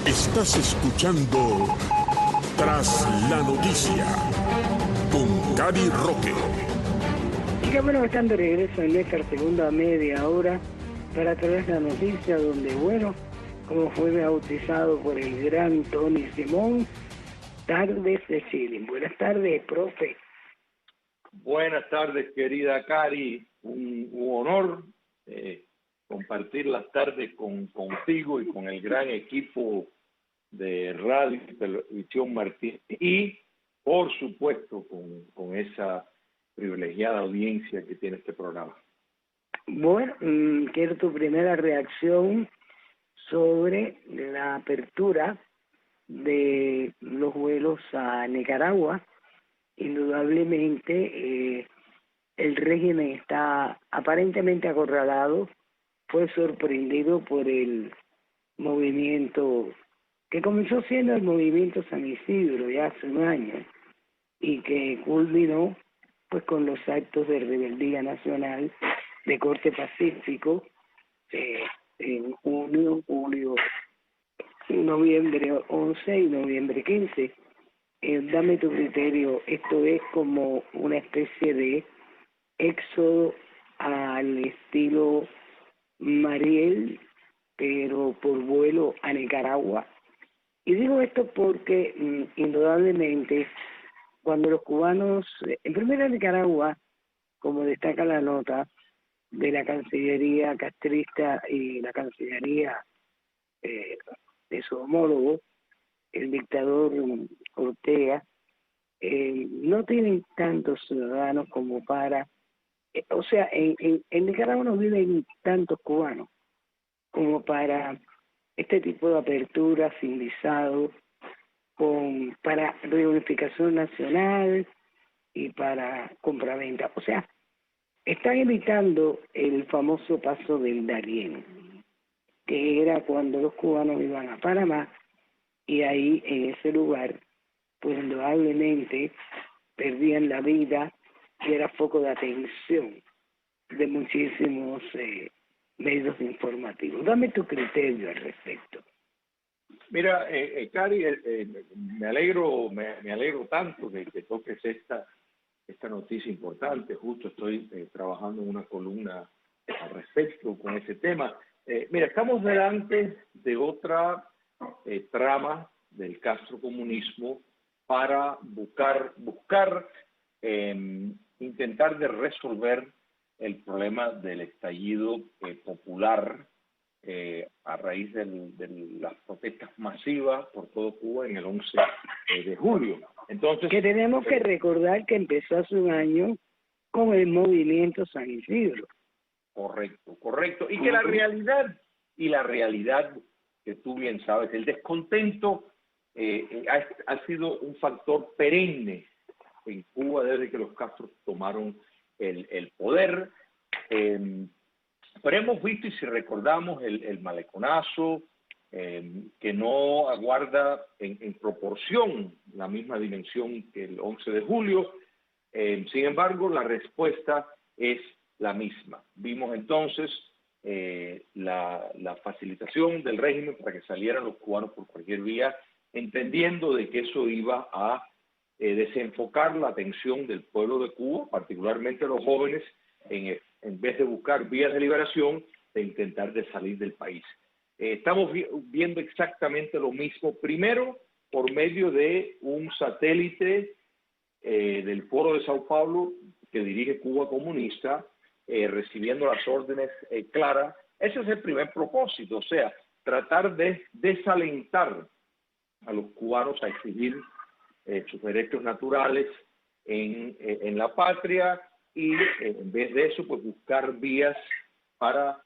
Estás escuchando Tras la Noticia con Cari Roque. Y qué bueno que están de regreso en esta segunda media hora para traer la noticia donde, bueno, como fue bautizado por el gran Tony Simón, Tardes de Chile. Buenas tardes, profe. Buenas tardes, querida Cari. Un honor compartir las tardes contigo y con el gran equipo de Radio y Televisión Martín y, por supuesto, con esa privilegiada audiencia que tiene este programa. Bueno, quiero tu primera reacción sobre la apertura de los vuelos a Nicaragua. Indudablemente el régimen está aparentemente acorralado, fue sorprendido por el movimiento que comenzó siendo el movimiento San Isidro ya hace un año y que culminó pues con los actos de rebeldía nacional de corte pacífico en junio, julio, noviembre 11 y noviembre 15. Dame tu criterio, esto es como una especie de éxodo al estilo Mariel, pero por vuelo a Nicaragua. Y digo esto porque indudablemente cuando los cubanos, en primera Nicaragua, como destaca la nota de la Cancillería castrista y la Cancillería de su homólogo, el dictador Ortega, no tienen tantos ciudadanos como para, o sea, en Nicaragua no viven tantos cubanos como para este tipo de apertura sin visado, para reunificación nacional y para compraventa. O sea, están evitando el famoso paso del Darién, que era cuando los cubanos iban a Panamá y ahí en ese lugar pues indudablemente perdían la vida y era foco de atención de muchísimos medios informativos. Dame tu criterio al respecto. Mira, Cari, me alegro tanto que toques esta noticia importante. Justo estoy trabajando en una columna al respecto con ese tema. Mira, estamos delante de otra trama del castrocomunismo para buscar intentar de resolver el problema del estallido popular a raíz de las protestas masivas por todo Cuba en el 11 de julio. Entonces, que tenemos que recordar que empezó hace un año con el movimiento San Isidro. Correcto. Y que la realidad que tú bien sabes, el descontento ha sido un factor perenne en Cuba desde que los Castro tomaron el poder. Pero hemos visto, y si recordamos, el maleconazo, que no aguarda en proporción la misma dimensión que el 11 de julio. Sin embargo, la respuesta es la misma. Vimos entonces la facilitación del régimen para que salieran los cubanos por cualquier vía, entendiendo de que eso iba a desenfocar la atención del pueblo de Cuba, particularmente los jóvenes, en vez de buscar vías de liberación, de intentar de salir del país. Estamos viendo exactamente lo mismo, primero por medio de un satélite del Foro de Sao Paulo que dirige Cuba Comunista, recibiendo las órdenes claras. Ese es el primer propósito, o sea, tratar de desalentar a los cubanos a exigir sus derechos naturales en la patria y en vez de eso, pues buscar vías para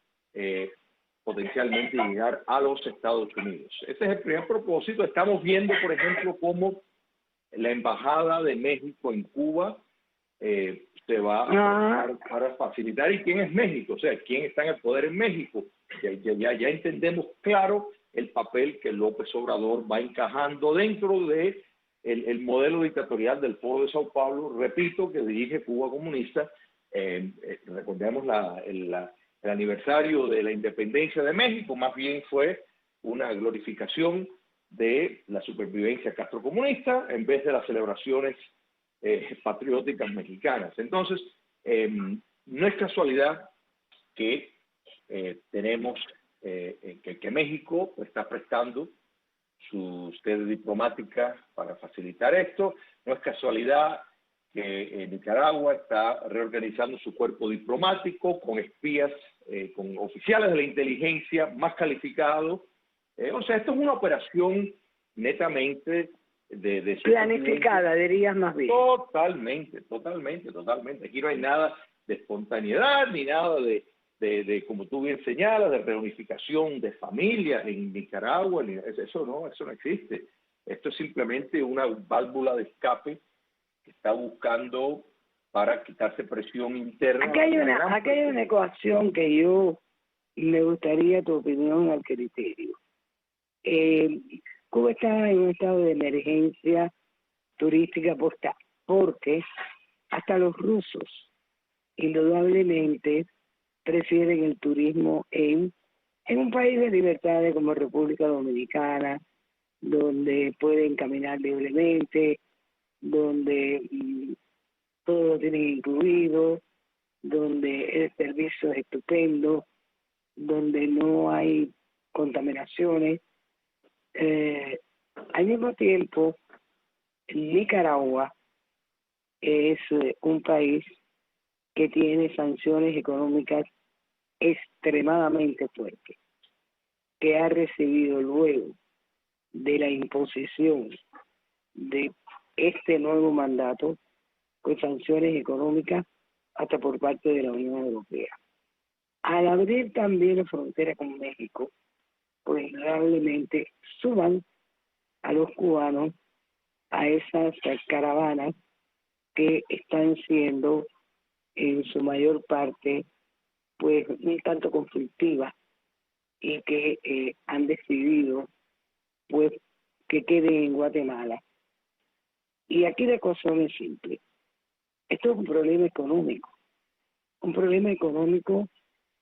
potencialmente llegar a los Estados Unidos. Ese es el primer propósito. Estamos viendo, por ejemplo, cómo la Embajada de México en Cuba se va para facilitar. ¿Y quién es México? O sea, ¿quién está en el poder en México? Ya entendemos claro el papel que López Obrador va encajando dentro de el modelo dictatorial del Foro de Sao Paulo, repito, que dirige Cuba Comunista. Recordemos el aniversario de la independencia de México, más bien fue una glorificación de la supervivencia castrocomunista en vez de las celebraciones patrióticas mexicanas. Entonces, no es casualidad que tenemos que México está prestando su sede diplomática para facilitar esto. No es casualidad que Nicaragua está reorganizando su cuerpo diplomático con espías, con oficiales de la inteligencia más calificados. O sea, esto es una operación netamente de planificada, dirías más bien. Totalmente. Aquí no hay nada de espontaneidad ni nada de como tú bien señalas, de reunificación de familias en Nicaragua. Eso no existe. Esto es simplemente una válvula de escape que está buscando para quitarse presión interna. Aquí hay una ecuación que yo me gustaría tu opinión al criterio. Cuba está en un estado de emergencia turística postal, porque hasta los rusos indudablemente prefieren el turismo en un país de libertades como República Dominicana, donde pueden caminar libremente, donde todo lo tienen incluido, donde el servicio es estupendo, donde no hay contaminaciones. Al mismo tiempo, Nicaragua es un país que tiene sanciones económicas extremadamente fuertes, que ha recibido luego de la imposición de este nuevo mandato, con sanciones económicas hasta por parte de la Unión Europea. Al abrir también la frontera con México, pues indudablemente suban a los cubanos a esas caravanas que están siendo en su mayor parte pues un tanto conflictivas y que han decidido pues que queden en Guatemala. Y aquí la cosa no es simple. Esto es un problema económico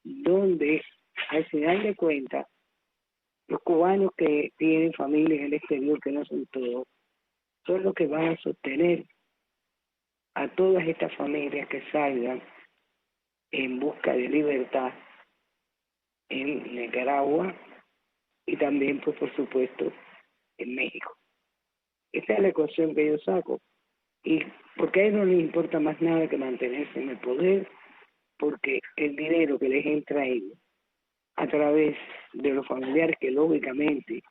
donde al final de cuentas los cubanos que tienen familia en el exterior, que no son todos, son los que van a sostener a todas estas familias que salgan en busca de libertad en Nicaragua y también, pues por supuesto, en México. Esta es la ecuación que yo saco. Y porque a ellos no les importa más nada que mantenerse en el poder, porque el dinero que les entra a ellos a través de los familiares que lógicamente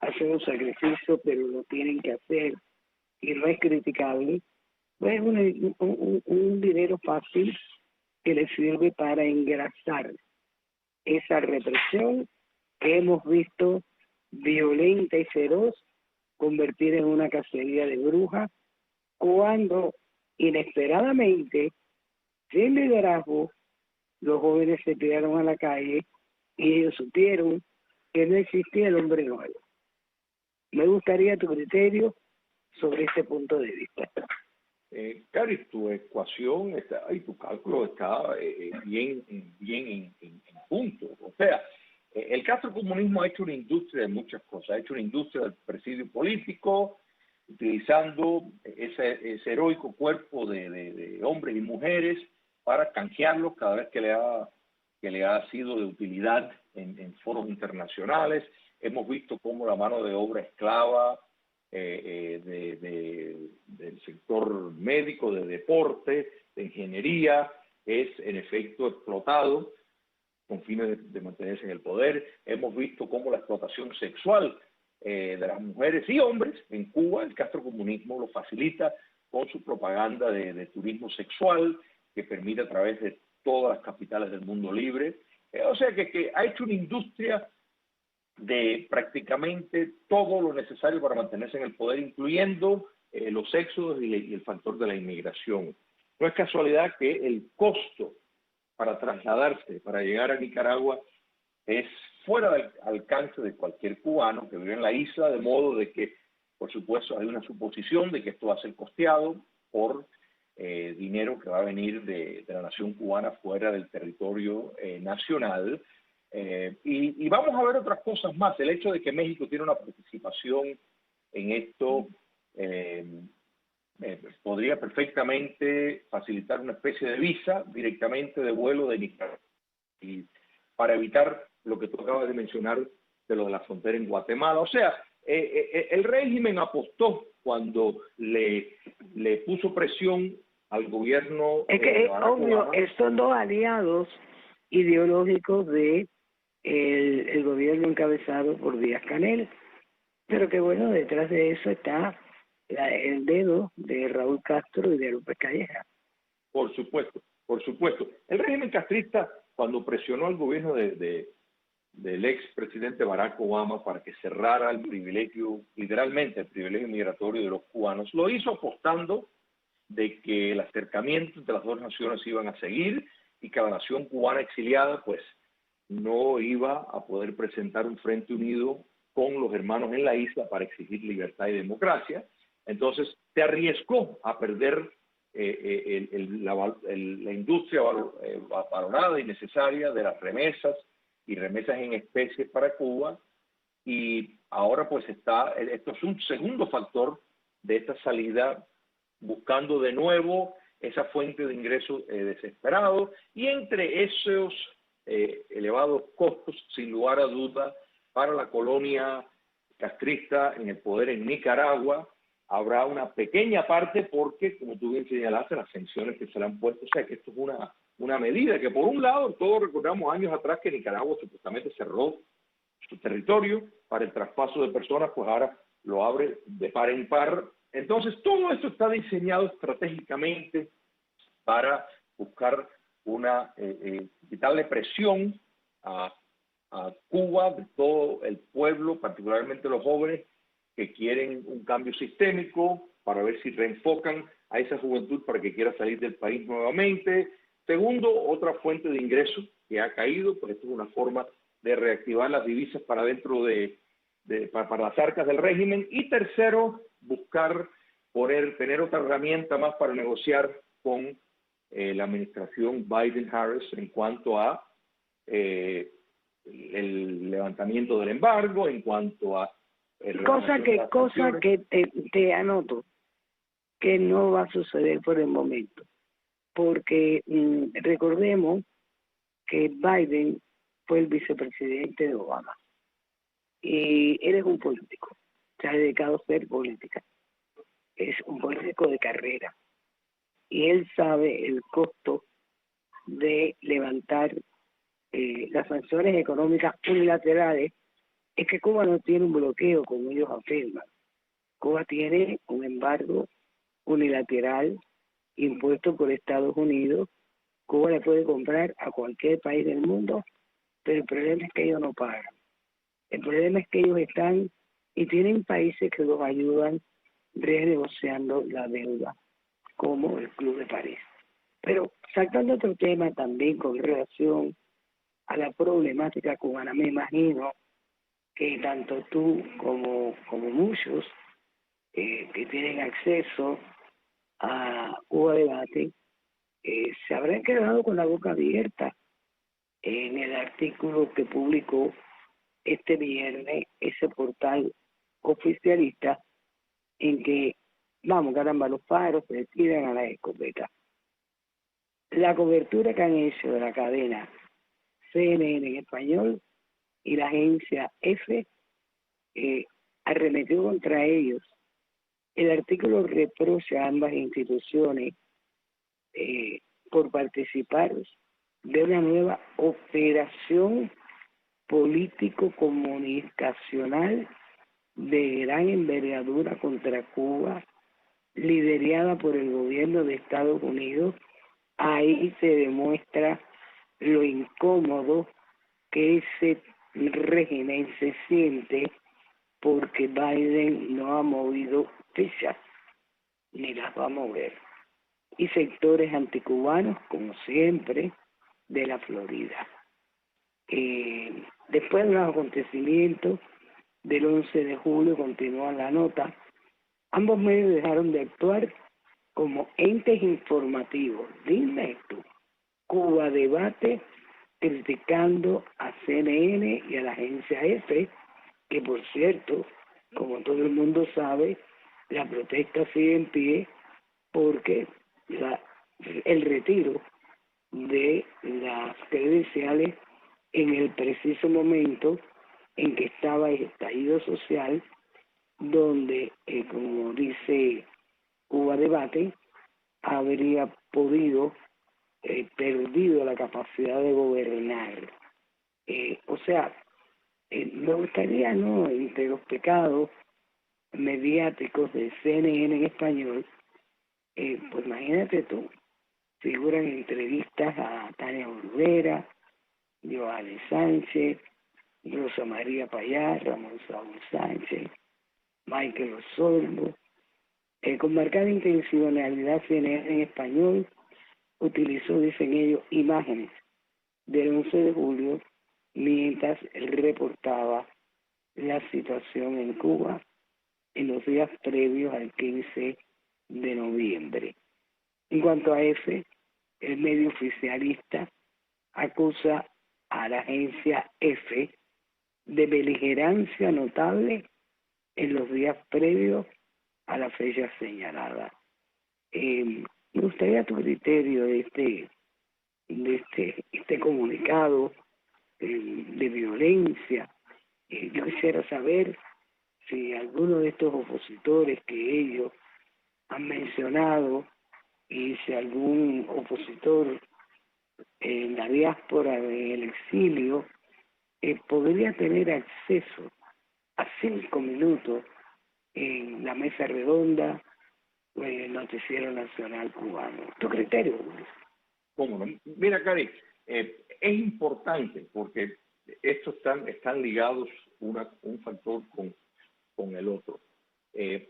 hacen un sacrificio, pero lo tienen que hacer y no es criticable, pues es un dinero fácil que les sirve para engrasar esa represión que hemos visto violenta y feroz convertida en una cacería de brujas, cuando inesperadamente, sin liderazgo, los jóvenes se tiraron a la calle y ellos supieron que no existía el hombre nuevo. Me gustaría tu criterio sobre este punto de vista. Cari, tu ecuación y tu cálculo está bien en punto. O sea, el castrocomunismo ha hecho una industria de muchas cosas. Ha hecho una industria del presidio político, utilizando ese heroico cuerpo de hombres y mujeres para canjearlos cada vez que le ha sido de utilidad en foros internacionales. Hemos visto cómo la mano de obra esclava del sector médico, de deporte, de ingeniería, es en efecto explotado con fines de mantenerse en el poder. Hemos visto cómo la explotación sexual de las mujeres y hombres en Cuba, el castrocomunismo lo facilita con su propaganda de turismo sexual que permite a través de todas las capitales del mundo libre. O sea que ha hecho una industria de prácticamente todo lo necesario para mantenerse en el poder, incluyendo los éxodos y el factor de la inmigración. No es casualidad que el costo para trasladarse, para llegar a Nicaragua, es fuera del alcance de cualquier cubano que vive en la isla, de modo de que, por supuesto, hay una suposición de que esto va a ser costeado por dinero que va a venir de la nación cubana fuera del territorio nacional. Y vamos a ver otras cosas más. El hecho de que México tiene una participación en esto podría perfectamente facilitar una especie de visa directamente de vuelo de Nicaragua, y para evitar lo que tú acabas de mencionar de lo de la frontera en Guatemala. O sea, el régimen apostó cuando le puso presión al gobierno Es que de es Barack obvio, Obama. son dos aliados ideológicos de el gobierno encabezado por Díaz-Canel, pero que bueno, detrás de eso está el dedo de Raúl Castro y de López Calleja. Por supuesto, por supuesto. El régimen castrista, cuando presionó al gobierno del expresidente Barack Obama para que cerrara el privilegio, literalmente el privilegio migratorio de los cubanos, lo hizo apostando de que el acercamiento entre las dos naciones iban a seguir y que la nación cubana exiliada pues no iba a poder presentar un frente unido con los hermanos en la isla para exigir libertad y democracia. Entonces se arriesgó a perder la industria valorada y necesaria de las remesas y remesas en especie para Cuba, y ahora pues esto es un segundo factor de esta salida, buscando de nuevo esa fuente de ingresos desesperado, y entre esos elevados costos, sin lugar a duda, para la colonia castrista en el poder en Nicaragua, habrá una pequeña parte porque, como tú bien señalaste, las sanciones que se le han puesto, o sea que esto es una medida que, por un lado, todos recordamos años atrás que Nicaragua supuestamente cerró su territorio para el traspaso de personas, pues ahora lo abre de par en par. Entonces, todo esto está diseñado estratégicamente para buscar quitarle presión a Cuba, de todo el pueblo, particularmente los jóvenes, que quieren un cambio sistémico, para ver si reenfocan a esa juventud para que quiera salir del país nuevamente. Segundo, otra fuente de ingresos que ha caído, pues esto es una forma de reactivar las divisas para dentro para las arcas del régimen. Y tercero, buscar tener otra herramienta más para negociar con la administración Biden-Harris en cuanto a el levantamiento del embargo, en cuanto a Cosa que te anoto que no va a suceder por el momento, porque recordemos que Biden fue el vicepresidente de Obama y él es un político, se ha dedicado a ser política, es un político de carrera y él sabe el costo de levantar las sanciones económicas unilaterales. Es que Cuba no tiene un bloqueo, como ellos afirman. Cuba tiene un embargo unilateral impuesto por Estados Unidos. Cuba le puede comprar a cualquier país del mundo, pero el problema es que ellos no pagan. El problema es que ellos están y tienen países que los ayudan renegociando la deuda, como el Club de París. Pero saltando otro tema también con relación a la problemática cubana, me imagino que tanto tú como muchos que tienen acceso a Cuba Debate se habrán quedado con la boca abierta en el artículo que publicó este viernes ese portal oficialista en que, vamos, caramba, los pájaros se tiran a la escopeta. La cobertura que han hecho de la cadena CNN en español y la agencia F arremetió contra ellos. El artículo reprocha a ambas instituciones por participar de una nueva operación político-comunicacional de gran envergadura contra Cuba, liderada por el gobierno de Estados Unidos. Ahí se demuestra lo incómodo que ese régimen se siente porque Biden no ha movido fichas ni las va a mover. Y sectores anticubanos, como siempre, de la Florida. Después de los acontecimientos del 11 de julio, continúa la nota, ambos medios dejaron de actuar como entes informativos. Dime tú, Cuba Debate criticando a CNN y a la agencia EFE, que por cierto, como todo el mundo sabe, la protesta sigue en pie porque el retiro de las credenciales en el preciso momento en que estaba el estallido social, donde, como dice Cuba Debate, habría perdido la capacidad de gobernar. O sea, me gustaría, ¿no?, entre los pecados mediáticos de CNN en español, pues imagínate tú, figuran entrevistas a Tania Olvera, Johanny Sánchez, Rosa María Payá, Ramón Saúl Sánchez, Michael Osorbo. Con marcada intencionalidad, CNN en español utilizó, dicen ellos, imágenes del 11 de julio mientras él reportaba la situación en Cuba en los días previos al 15 de noviembre. En cuanto a EFE, el medio oficialista acusa a la agencia EFE de beligerancia notable en los días previos a la fecha señalada. Me gustaría tu criterio de este comunicado de violencia. Yo quisiera saber si alguno de estos opositores que ellos han mencionado y si algún opositor en la diáspora, en el exilio, podría tener acceso a 5 minutos en la mesa redonda o en el noticiero nacional cubano. ¿Tu criterio, Luis? ¿Cómo no? Mira, Cari, es importante porque estos están ligados un factor con el otro.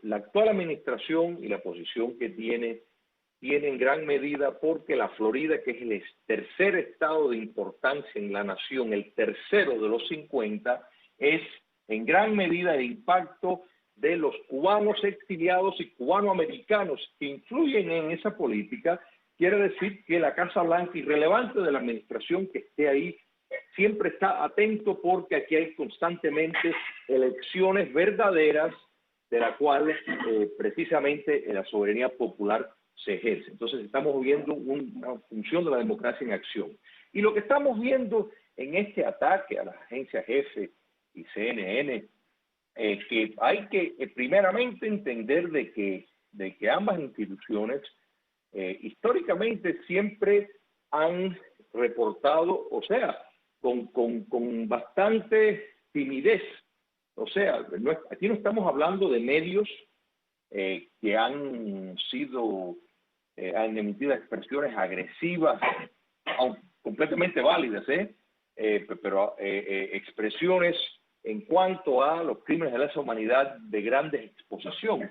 La actual administración y la posición que tiene en gran medida porque la Florida, que es el tercer estado de importancia en la nación, el tercero de los 50, es en gran medida el impacto de los cubanos exiliados y cubanoamericanos que influyen en esa política. Quiere decir que la Casa Blanca, irrelevante de la administración que esté ahí, siempre está atento porque aquí hay constantemente elecciones verdaderas de la cual precisamente la soberanía popular se ejerce. Entonces estamos viendo una función de la democracia en acción. Y lo que estamos viendo en este ataque a las agencias EFE y CNN, que hay que primeramente entender de que ambas instituciones históricamente siempre han reportado, o sea, con bastante timidez. O sea, aquí no estamos hablando de medios que han emitido expresiones agresivas, completamente válidas, pero expresiones en cuanto a los crímenes de lesa humanidad de grandes exposición.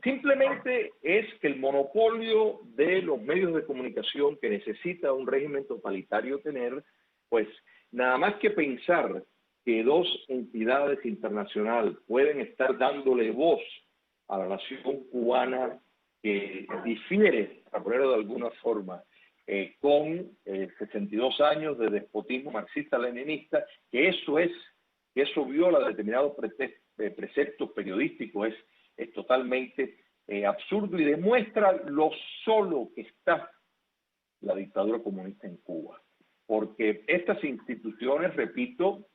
Simplemente es que el monopolio de los medios de comunicación que necesita un régimen totalitario tener, pues nada más que pensar que dos entidades internacionales pueden estar dándole voz a la nación cubana que difiere, para ponerlo de alguna forma, con 62 años de despotismo marxista-leninista, que eso viola determinados preceptos periodísticos, es totalmente absurdo y demuestra lo solo que está la dictadura comunista en Cuba. Porque estas instituciones, repito,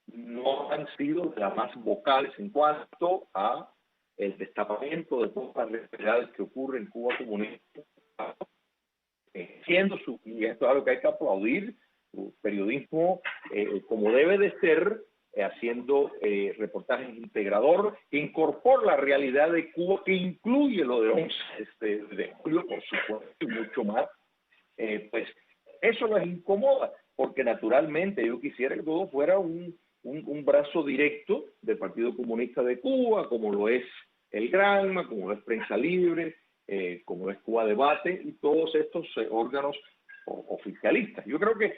no han sido de las más vocales en cuanto a el destapamiento de todas las realidades que ocurren en Cuba comunista, y esto es algo que hay que aplaudir, su periodismo como debe de ser, haciendo reportajes integrador que incorpora la realidad de Cuba, que incluye lo del 11 de julio, por supuesto, y mucho más. Pues eso les incomoda, porque naturalmente yo quisiera que todo fuera un brazo directo del Partido Comunista de Cuba, como lo es el Granma, como lo es Prensa Libre, como lo es Cuba Debate y todos estos órganos oficialistas. Yo creo que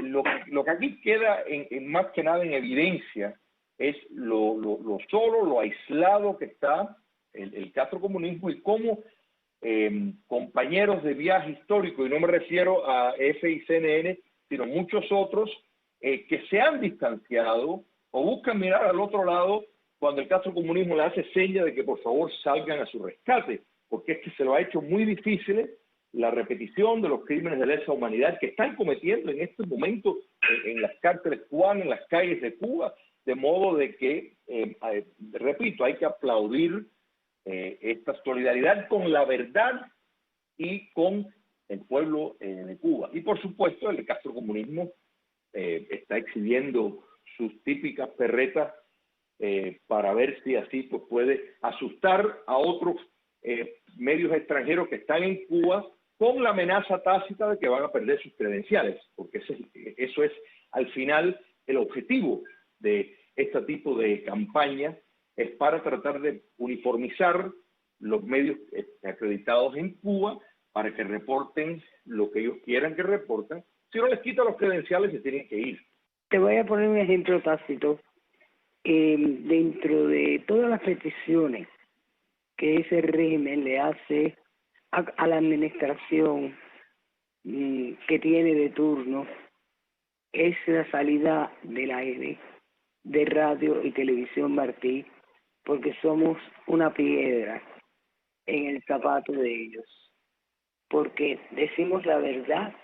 lo que aquí queda más que nada en evidencia es lo solo, lo aislado que está el castrocomunismo y cómo compañeros de viaje histórico, y no me refiero a EFE y CNN, sino muchos otros que se han distanciado o buscan mirar al otro lado cuando el castrocomunismo le hace seña de que por favor salgan a su rescate, porque es que se lo ha hecho muy difícil la repetición de los crímenes de lesa humanidad que están cometiendo en este momento en las cárceles cubanas, en las calles de Cuba, de modo de que, repito, hay que aplaudir esta solidaridad con la verdad y con el pueblo de Cuba. Y por supuesto el castrocomunismo está exhibiendo sus típicas perretas para ver si así pues, puede asustar a otros medios extranjeros que están en Cuba con la amenaza tácita de que van a perder sus credenciales, porque eso es al final el objetivo de este tipo de campaña, es para tratar de uniformizar los medios acreditados en Cuba para que reporten lo que ellos quieran que reporten. Si no les quita los credenciales, se tienen que ir. Te voy a poner un ejemplo tácito. Dentro de todas las peticiones que ese régimen le hace a la administración que tiene de turno, es la salida del aire de Radio y Televisión Martí, porque somos una piedra en el zapato de ellos, porque decimos la verdad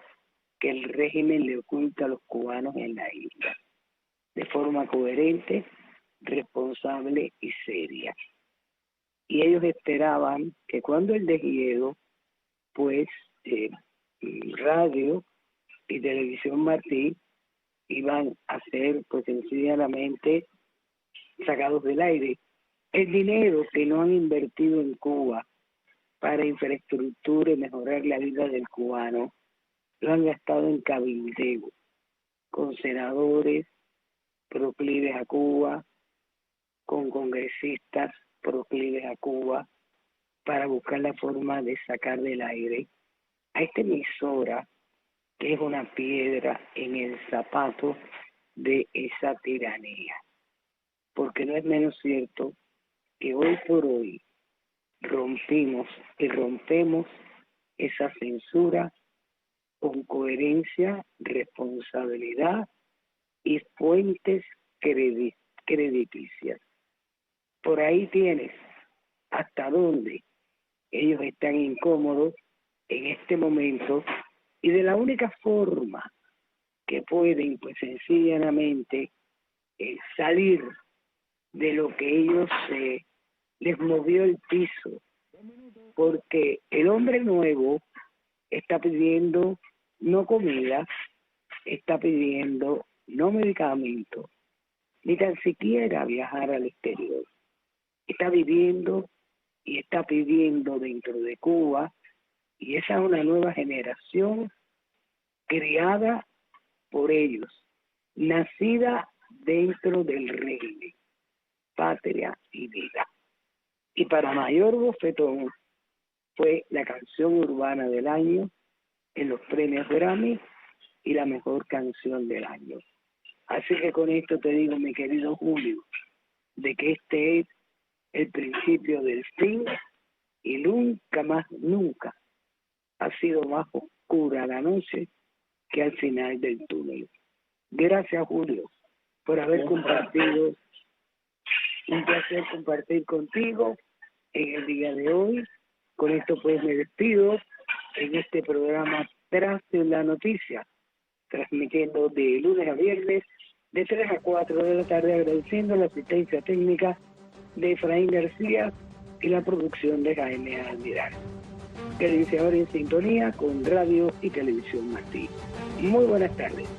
que el régimen le oculta a los cubanos en la isla, de forma coherente, responsable y seria. Y ellos esperaban que cuando el deshielo, pues Radio y Televisión Martí iban a ser pues sencillamente sacados del aire. El dinero que no han invertido en Cuba para infraestructura y mejorar la vida del cubano, lo han gastado en cabildeo, con senadores proclives a Cuba, con congresistas proclives a Cuba, para buscar la forma de sacar del aire a esta emisora que es una piedra en el zapato de esa tiranía. Porque no es menos cierto que hoy por hoy rompemos esa censura con coherencia, responsabilidad y fuentes crediticias. Por ahí tienes hasta dónde ellos están incómodos en este momento, y de la única forma que pueden pues sencillamente salir de lo que ellos les movió el piso, porque el hombre nuevo está pidiendo no comida, está pidiendo no medicamentos, ni tan siquiera viajar al exterior. Está viviendo y está pidiendo dentro de Cuba, y esa es una nueva generación criada por ellos, nacida dentro del régimen, patria y vida. Y para mayor bofetón fue la canción urbana del año en los premios Grammy y la mejor canción del año. Así que con esto te digo, mi querido Julio, de que este es el principio del fin, y nunca más, nunca ha sido más oscura la noche que al final del túnel. Gracias, Julio, por haber compartido. Un placer compartir contigo en el día de hoy. Con esto pues me despido en este programa Tras la Noticia, transmitiendo de lunes a viernes de 3 a 4 de la tarde, agradeciendo la asistencia técnica de Efraín García y la producción de Jaime Almiral. Quédense ahora en sintonía con Radio y Televisión Martí. Muy buenas tardes.